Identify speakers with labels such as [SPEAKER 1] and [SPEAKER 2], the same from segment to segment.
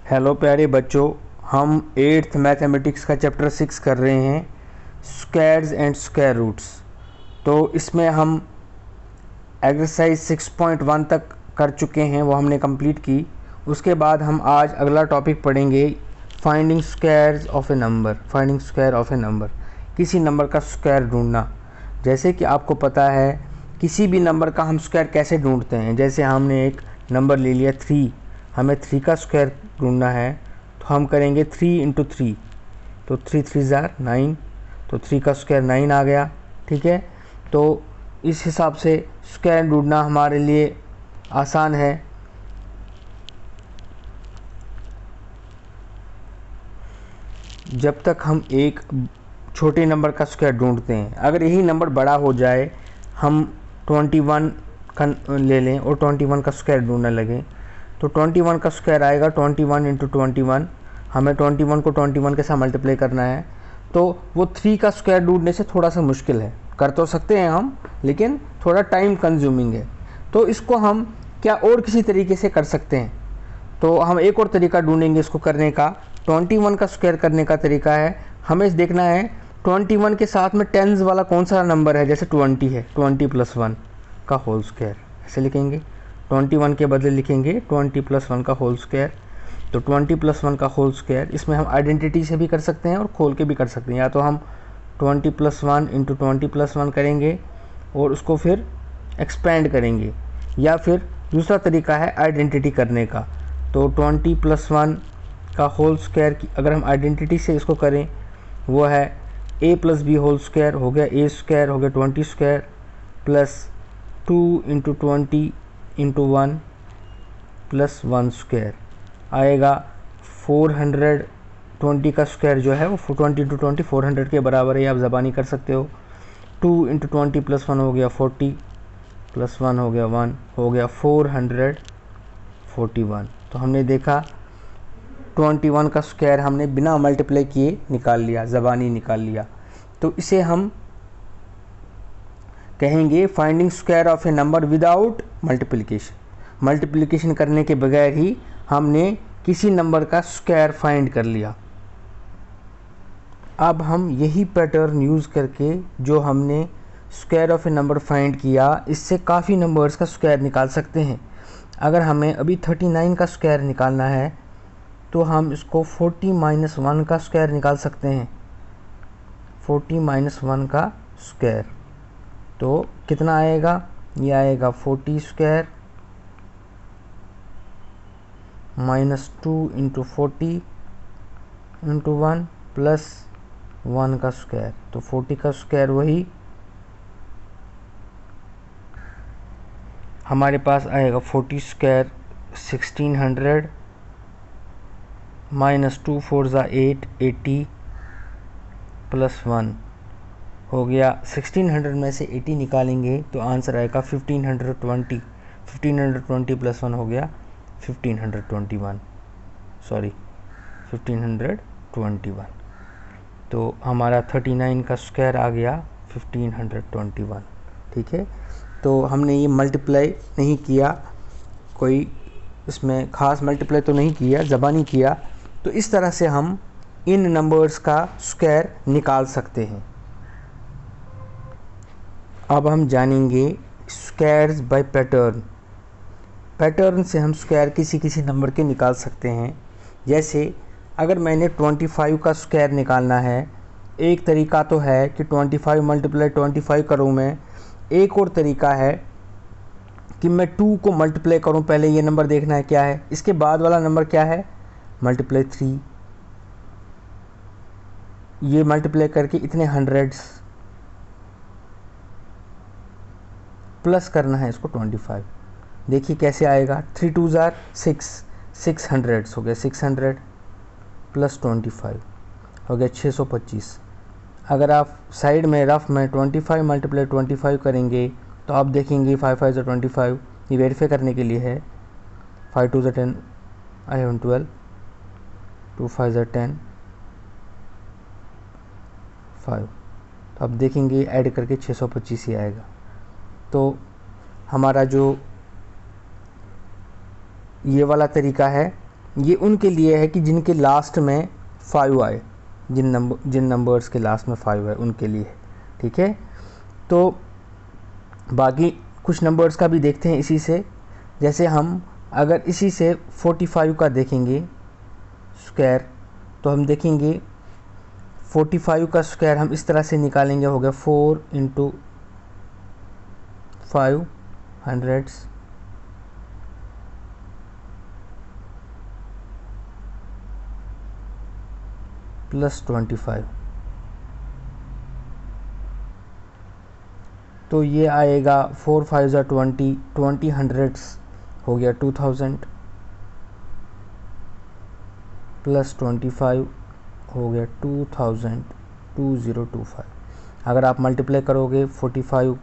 [SPEAKER 1] Hello प्यारे बच्चों, हम 8th मैथमेटिक्स का चैप्टर 6 कर रहे हैं, स्क्वायर्स एंड स्क्वायर रूट्स। तो इसमें हम एक्सरसाइज 6.1 तक कर चुके हैं, वो हमने कंप्लीट की। उसके बाद हम आज अगला टॉपिक पढ़ेंगे, finding squares of A number. Finding square of A number, किसी नंबर का स्क्वायर ढूंढना। जैसे कि आपको पता है किसी भी नंबर का हम स्क्वायर कैसे ढूंढते हैं। जैसे हमने एक नंबर ले लिया 3, हमें 3 का स्क्वायर ढूंढना है, तो हम करेंगे 3 इंटू 3, तो 3 3 ज़ार 9, तो 3 का स्क्वायर 9 आ गया। ठीक है, तो इस हिसाब से स्क्वायर ढूंढना हमारे लिए आसान है। जब तक हम एक छोटे नंबर का स्क्वायर ढूंढते हैं, अगर यही नंबर बड़ा हो जाए, हम 21 का ले लें और 21 का स्क्वायर ढूंढने लगें, तो 21 का स्क्वायर आएगा 21 इंटू 21। हमें 21 को 21 के साथ मल्टीप्लाई करना है, तो वो 3 का स्क्वायर ढूंढने से थोड़ा सा मुश्किल है। कर तो सकते हैं हम, लेकिन थोड़ा टाइम कंज्यूमिंग है। तो इसको हम क्या और किसी तरीके से कर सकते हैं, तो हम एक और तरीका ढूंढेंगे इसको करने का। 21 का स्क्वायर करने का तरीका है, हमें देखना है 21 के साथ में टेंस वाला कौन सा नंबर है। जैसे 20 है, 20 + 1 का होल स्क्वायर, ऐसे लिखेंगे। 21 के बदले लिखेंगे 20 + 1 का होल स्क्वायर। तो 20 + 1 का होल स्क्वायर, इसमें हम आइडेंटिटी से भी कर सकते हैं और खोल के भी कर सकते हैं। या तो हम 20 + 1 इंटू 20 + 1 करेंगे और उसको फिर एक्सपेंड करेंगे, या फिर दूसरा तरीका है आइडेंटिटी करने का। तो 20 + 1 का होल स्क्वायर की अगर हम आइडेंटिटी से इसको करें, वो है a + b होल स्क्वायर हो गया, a स्क्वायर हो गया 20 square, plus 2 into 20 into 1 plus 1 square आएगा 400। 20 का स्क्वायर जो है वो 20 इंटू 20 400 के बराबर है, आप ज़बानी कर सकते हो। 2 इंटू 20 + 1 हो गया 40, प्लस 1 हो गया 1, हो गया 441। तो हमने देखा 21 का स्क्वायर हमने बिना मल्टीप्लाई किए निकाल लिया, ज़बानी निकाल लिया। तो इसे हम कहेंगे finding square of A number without multiplication. Multiplication करने के बगैर ही हमने किसी नंबर का स्क्वायर फाइंड कर लिया। अब हम यही पैटर्न यूज़ करके जो हमने square of A number find किया, इससे काफ़ी नंबर्स का स्क्वायर निकाल सकते हैं। अगर हमें अभी 39 का स्क्वायर निकालना है, तो हम इसको 40 - 1 का स्क्वायर निकाल सकते हैं। 40 - 1 का स्क्वायर तो कितना आएगा, ये आएगा 40 स्क्वायर -2 इंटू 40 इंटू 1 प्लस 1 का स्क्वायर। तो 40 का स्क्वायर वही हमारे पास आएगा 40 स्क्वायर 1600 -2 4 ज़ा 8 80 प्लस 1 हो गया। 1600 में से 80 निकालेंगे तो आंसर आएगा 1520। 1520 + 1 हो गया 1521, सॉरी 1521। तो हमारा 39 का स्क्वायर आ गया 1521। ठीक है, तो हमने ये मल्टीप्लाई नहीं किया, कोई इसमें ख़ास मल्टीप्लाई तो नहीं किया, ज़बानी किया। तो इस तरह से हम इन नंबर्स का स्क्वायर निकाल सकते हैं। अब हम जानेंगे स्क्वायर्स बाय पैटर्न। पैटर्न से हम स्क्वायर किसी किसी नंबर के निकाल सकते हैं। जैसे अगर मैंने 25 का स्क्वायर निकालना है, एक तरीका तो है कि 25 × 25 करूँ मैं। एक और तरीका है कि मैं 2 को मल्टीप्लाई करूँ, पहले ये नंबर देखना है क्या है, इसके बाद वाला नंबर क्या है, मल्टीप्लाई 3। ये मल्टीप्लाई करके इतने हंड्रेड्स प्लस करना है इसको 25। देखिए कैसे आएगा, 3 2 ज़ार 6, 6 हंड्रेड्स हो गया 600 प्लस 25 हो गया 625। अगर आप साइड में रफ में 25 × 25 करेंगे तो आप देखेंगे 5 5 = 25, ये वेरीफाई करने के लिए है। 5 2 = 10, I have 12, 2 5 = 10, 5। तो आप देखेंगे ऐड करके 625 ही आएगा। तो हमारा जो ये वाला तरीका है ये उनके लिए है कि जिनके लास्ट में 5 आए, जिन नंबर्स के लास्ट में 5 है उनके लिए, ठीक है। तो बाकी कुछ नंबर्स का भी देखते हैं इसी से। जैसे हम अगर इसी से 45 का देखेंगे स्क्वायर, तो हम देखेंगे 45 का स्क्वायर हम इस तरह से निकालेंगे, हो गया 4 × 5 हंड्रेड्स प्लस 25, तो ये आएगा 4 5 ज़ा 20, 20 हंड्रेड्स हो गया 2000 प्लस 25 हो गया 2000, 2025। अगर आप मल्टीप्लाई करोगे 45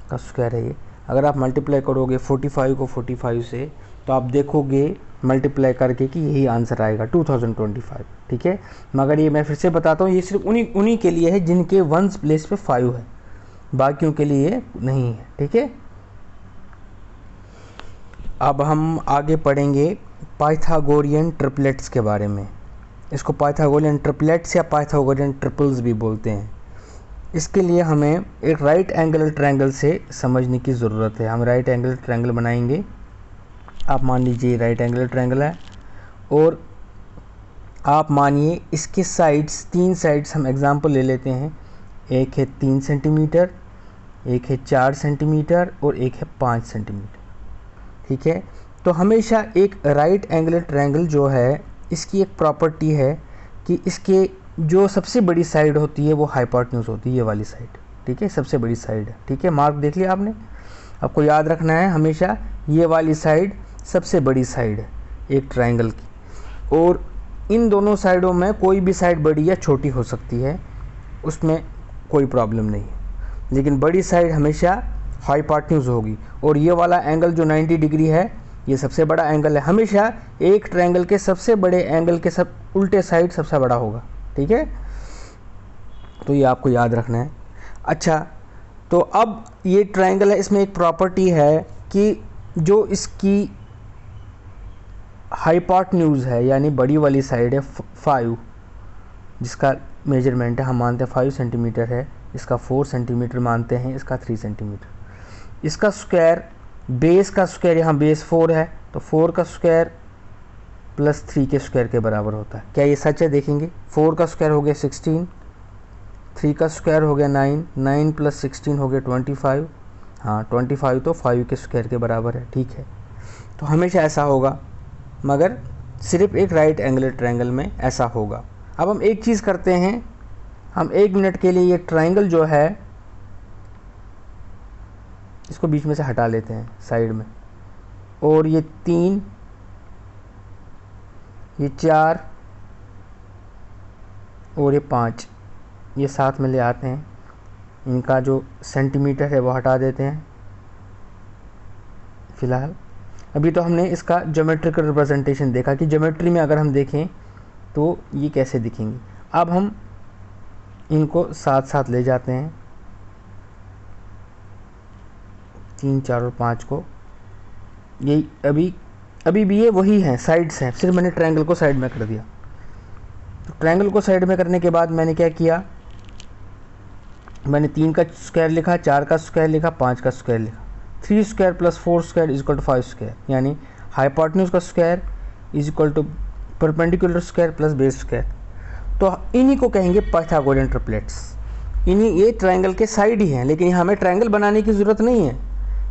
[SPEAKER 1] का स्क्वायर है ये, अगर आप मल्टीप्लाई करोगे 45 को 45 से, तो आप देखोगे मल्टीप्लाई करके कि यही आंसर आएगा 2025, ठीक है। मगर ये मैं फिर से बताता हूँ, ये सिर्फ उन्हीं के लिए है जिनके वंस प्लेस पे 5 है, बाकियों के लिए नहीं है, ठीक है। अब हम आगे पढ़ेंगे पाइथागोरियन ट्रिपलेट्स के बारे में। इसको पाइथागोरियन ट्रिपलेट्स या पाइथागोरियन ट्रिपल्स भी बोलते हैं। इसके लिए हमें एक राइट एंगल ट्रायंगल से समझने की ज़रूरत है। हम राइट एंगल ट्रायंगल बनाएंगे। आप मान लीजिए राइट एंगल ट्रायंगल है, और आप मानिए इसके साइड्स, 3 साइड्स हम एग्जांपल ले लेते हैं। एक है 3 सेंटीमीटर, एक है 4 सेंटीमीटर और एक है 5 सेंटीमीटर, ठीक है। तो हमेशा एक राइट एंगल ट्रायंगल जो है, इसकी एक प्रॉपर्टी है कि इसके जो सबसे बड़ी साइड होती है वो हाइपोटेन्यूज होती है, ये वाली साइड, ठीक है, सबसे बड़ी साइड है, ठीक है। मार्क देख लिया आपने। आपको याद रखना है हमेशा ये वाली साइड सबसे बड़ी साइड है एक ट्रायंगल की, और इन दोनों साइडों में कोई भी साइड बड़ी या छोटी हो सकती है, उसमें कोई प्रॉब्लम नहीं है, लेकिन बड़ी साइड हमेशा हाइपोटेन्यूज होगी। और ये वाला एंगल जो 90 डिग्री है, ये सबसे बड़ा एंगल है। हमेशा एक ट्रायंगल के सबसे बड़े एंगल के सब उल्टे साइड सबसे बड़ा होगा, ठीक है। तो ये आपको याद रखना है। अच्छा, तो अब ये ट्रायंगल है, इसमें एक प्रॉपर्टी है कि जो इसकी हाइपोटेन्यूज है, यानी बड़ी वाली साइड है 5, जिसका मेजरमेंट है हम मानते हैं 5 सेंटीमीटर है, इसका 4 सेंटीमीटर मानते हैं, इसका 3 सेंटीमीटर। इसका स्क्वायर, बेस का स्क्वायर, यहाँ बेस 4 है तो 4 का स्क्वायर प्लस 3 के स्क्वायर के बराबर होता है। क्या ये सच है? देखेंगे। 4 का स्क्वायर हो गया 16, 3 का स्क्वायर हो गया 9, 9 प्लस 16 हो गया 25। हाँ, 25 तो 5 के स्क्वायर के बराबर है, ठीक है। तो हमेशा ऐसा होगा, मगर सिर्फ एक राइट एंगल ट्रायंगल में ऐसा होगा। अब हम एक चीज़ करते हैं, हम 1 मिनट के लिए ये ट्रायंगल जो है इसको बीच में से हटा लेते हैं साइड में, और ये 3, ये 4 और ये 5 ये साथ में ले आते हैं। इनका जो सेंटीमीटर है वो हटा देते हैं फ़िलहाल। अभी तो हमने इसका ज्योमेट्रिकल रिप्रेजेंटेशन देखा कि ज्योमेट्री में अगर हम देखें तो ये कैसे दिखेंगे। अब हम इनको साथ साथ ले जाते हैं, 3, 4 और 5 को। यही अभी भी ये वही हैं, साइड्स हैं, सिर्फ मैंने ट्रायंगल को साइड में कर दिया। तो ट्रायंगल को साइड में करने के बाद मैंने क्या किया, मैंने 3 का स्क्वायर लिखा, 4 का स्क्वायर लिखा, 5 का स्क्वायर लिखा। 3 square plus 4 square is equal to 5 square, यानी हाइपोटेन्यूज का square is equal to perpendicular square plus base square. तो इन्हीं को कहेंगे पाइथागोरियन ट्रिपलेट्स। इन्हीं, ये ट्रायंगल के साइड ही हैं, लेकिन यहाँ हमें ट्रायंगल बनाने की ज़रूरत नहीं है,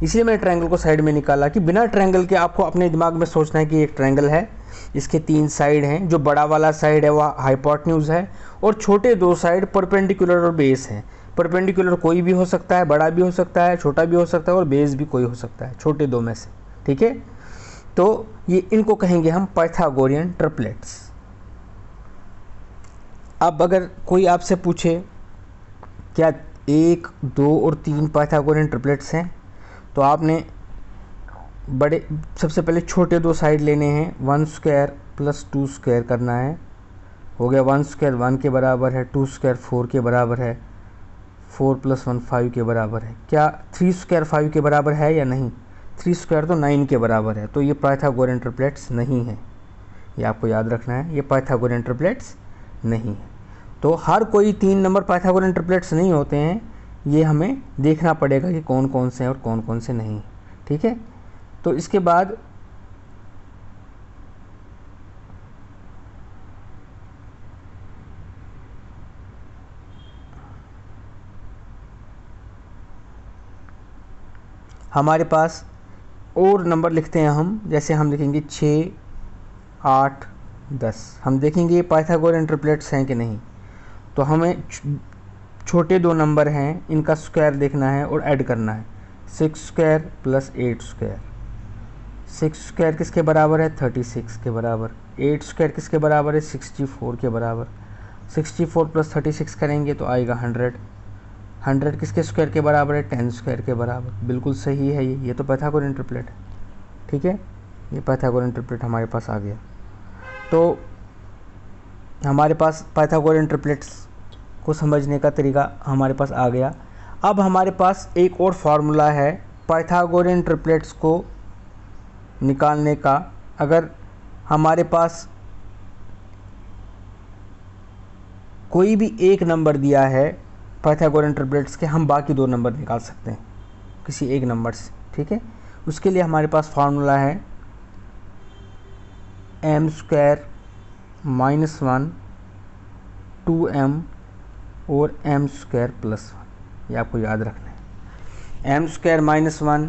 [SPEAKER 1] इसलिए मैंने ट्रायंगल को साइड में निकाला कि बिना ट्रायंगल के आपको अपने दिमाग में सोचना है कि एक ट्रायंगल है, इसके 3 साइड हैं। जो बड़ा वाला साइड है वह हाइपोटेन्यूज है, और छोटे 2 साइड परपेंडिकुलर और बेस हैं। परपेंडिकुलर कोई भी हो सकता है, बड़ा भी हो सकता है, छोटा भी हो सकता है, और बेस भी कोई हो सकता है, छोटे 2 में से, ठीक है। तो ये इनको कहेंगे हम पाइथागोरियन ट्रिपलेट्स। अब अगर कोई आपसे पूछे क्या 1, 2 और 3 पाइथागोरियन ट्रिपलेट्स हैं, तो आपने सबसे पहले छोटे 2 साइड लेने हैं, 1 स्क्वायर प्लस 2 स्क्वायर करना है। हो गया 1 स्क्वायर 1 के बराबर है, 2 स्क्वायर 4 के बराबर है, 4 प्लस 1 5 के बराबर है। क्या 3 स्क्वायर 5 के बराबर है या नहीं? 3 स्क्वायर तो 9 के बराबर है, तो ये पाइथागोरियन ट्रिपलेट्स नहीं है। ये आपको याद रखना है, ये पाइथागोरियन ट्रिपलेट्स नहीं है। तो हर कोई 3 नंबर पाइथागोरियन ट्रिपलेट्स नहीं होते हैं, ये हमें देखना पड़ेगा कि कौन कौन से हैं और कौन कौन से नहीं। ठीक है, तो इसके बाद हमारे पास और नंबर लिखते हैं हम, जैसे हम लिखेंगे 6, 8, 10। हम देखेंगे ये पाइथागोरियन ट्रिपलेट्स हैं कि नहीं। तो हमें छोटे 2 नंबर हैं, इनका स्क्वायर देखना है और ऐड करना है। 6 स्क्वायर प्लस 8 स्क्वायर। 6 स्क्वायर किसके बराबर है? 36 के बराबर। 8 स्क्वायर किसके बराबर है? 64 के बराबर। 64 प्लस 36 करेंगे तो आएगा 100। 100 किसके स्क्वायर के बराबर है? 10 स्क्वायर के बराबर। बिल्कुल सही है ये तो पाइथागोरियन ट्रिपलेट है। ठीक है, ये पाइथागोरियन ट्रिपलेट हमारे पास आ गया। तो हमारे पास पाइथागोरियन ट्रिपलेट्स को समझने का तरीका हमारे पास आ गया। अब हमारे पास एक और फार्मूला है पाइथागोरियन ट्रिपलेट्स को निकालने का। अगर हमारे पास कोई भी एक नंबर दिया है पाइथागोरियन ट्रिपलेट्स के, हम बाकी 2 नंबर निकाल सकते हैं किसी एक नंबर से। ठीक है, उसके लिए हमारे पास फार्मूला है m स्क्वायर माइनस 1 2m और m स्क्वायर प्लस 1। ये आपको याद रखना है, m स्क्वायर माइनस 1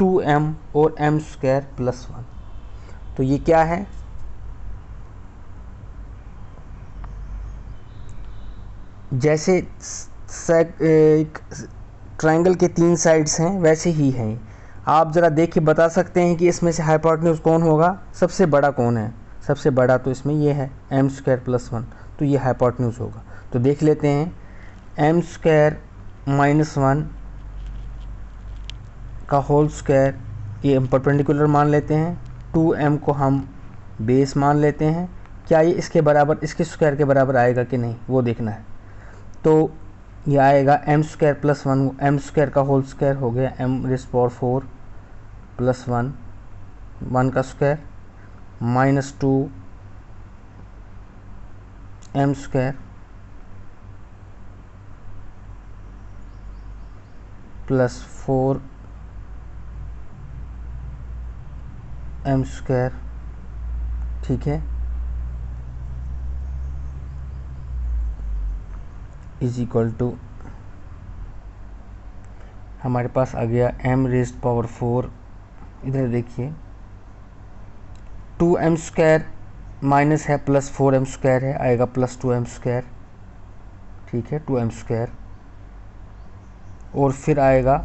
[SPEAKER 1] 2m और m स्क्वायर प्लस 1। तो ये क्या है? जैसे एक ट्रायंगल के 3 साइड्स हैं वैसे ही हैं। आप ज़रा देख के बता सकते हैं कि इसमें से हाइपोटेन्यूज कौन होगा, सबसे बड़ा कौन है? सबसे बड़ा तो इसमें ये है m स्क्वायर प्लस 1, तो ये हाइपोटेन्यूज होगा। तो देख लेते हैं, m स्क्वायर माइनस 1 का होल स्क्वायर, ये हम परपेंडिकुलर मान लेते हैं। 2m को हम बेस मान लेते हैं। क्या ये इसके बराबर, इसके स्क्वायर के बराबर आएगा कि नहीं, वो देखना है। तो ये आएगा m square plus 1, m square का होल स्क्वायर हो गया m रेज़ पावर 4 प्लस 1, 1 का square minus 2 m square plus 4 m square. ठीक है, इज इक्वल टू हमारे पास आ गया m रेज़ पावर 4। इधर देखिए 2m स्क्वायर माइनस है प्लस 4m स्क्वायर है, आएगा प्लस 2m स्क्वायर। ठीक है, 2m स्क्वायर और फिर आएगा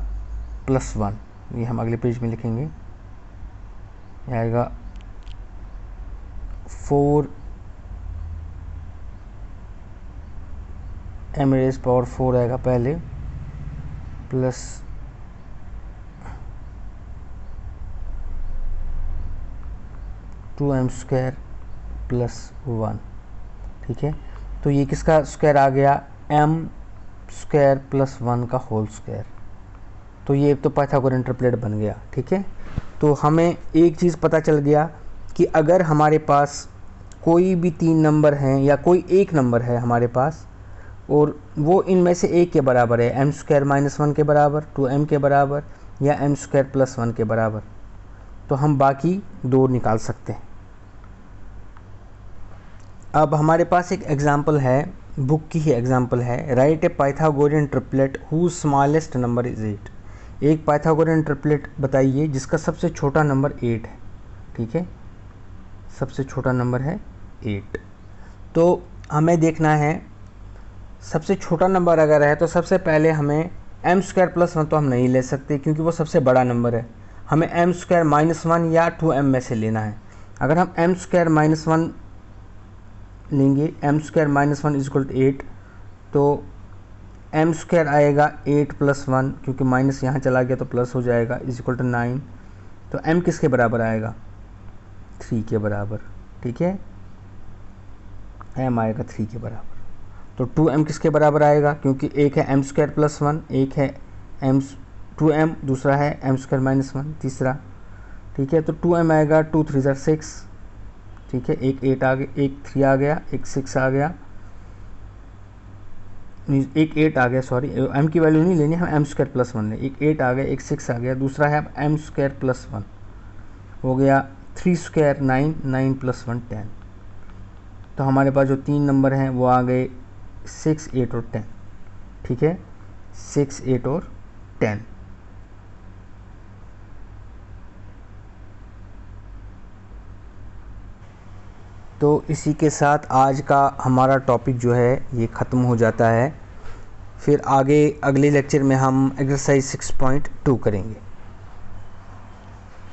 [SPEAKER 1] प्लस 1, ये हम अगले पेज में लिखेंगे। ये आएगा 4 m रेज़ पावर 4 आएगा पहले, प्लस 2m स्क्वायर प्लस 1। ठीक है, तो ये किसका स्क्वायर आ गया? m स्क्वायर प्लस 1 का होल स्क्वायर। तो ये तो पाइथागोरियन ट्रिपलेट बन गया। ठीक है, तो हमें एक चीज़ पता चल गया कि अगर हमारे पास कोई भी 3 नंबर हैं या कोई एक नंबर है हमारे पास और वो इनमें से एक के बराबर है, m स्क्वायर माइनस 1 के बराबर, 2m के बराबर या m स्क्वायर प्लस 1 के बराबर, तो हम बाकी 2 निकाल सकते हैं। अब हमारे पास एक एग्जाम्पल है, बुक की ही एग्जाम्पल है, write a Pythagorean triplet whose smallest number is 8। एक पाइथागोरियन ट्रिपलेट बताइए जिसका सबसे छोटा नंबर 8 है। ठीक है, सबसे छोटा नंबर है 8। तो हमें देखना है सबसे छोटा नंबर अगर है तो सबसे पहले हमें m स्क्वायर प्लस 1 तो हम नहीं ले सकते क्योंकि वो सबसे बड़ा नंबर है। हमें m स्क्वायर माइनस 1 या 2m में से लेना है। अगर हम m स्क्वायर माइनस 1 लेंगे, m square minus 1 is equal to 8, तो m स्क्वायर आएगा 8 प्लस 1, क्योंकि माइनस यहाँ चला गया तो प्लस हो जाएगा, इज इक्वल टू 9। तो m किसके बराबर आएगा? 3 के बराबर। ठीक है, m आएगा 3 के बराबर। तो 2m किसके बराबर आएगा? क्योंकि एक है m स्क्वायर प्लस 1, एक है m 2m, दूसरा है m स्क्वायर माइनस 1, तीसरा। ठीक है, तो 2m आएगा, 2 3 6, ठीक है, एक 8 आ गया, एक 3 आ गया, एक 6 आ गया, एक 8 आ गया, सॉरी m की वैल्यू नहीं लेनी, हम m स्क्वायर प्लस 1 लें। एक 8 आ गया, एक 6 आ गया, दूसरा है अब m स्क्वायर प्लस 1 हो गया, 3 स्क्वायर 9, 9 प्लस 1 10। तो हमारे पास जो 3 नंबर हैं वो आ गए 6, 8 और 10। ठीक है, 6, 8 और 10। तो इसी के साथ आज का हमारा टॉपिक जो है ये ख़त्म हो जाता है। फिर आगे अगले लेक्चर में हम एक्सरसाइज 6.2 करेंगे।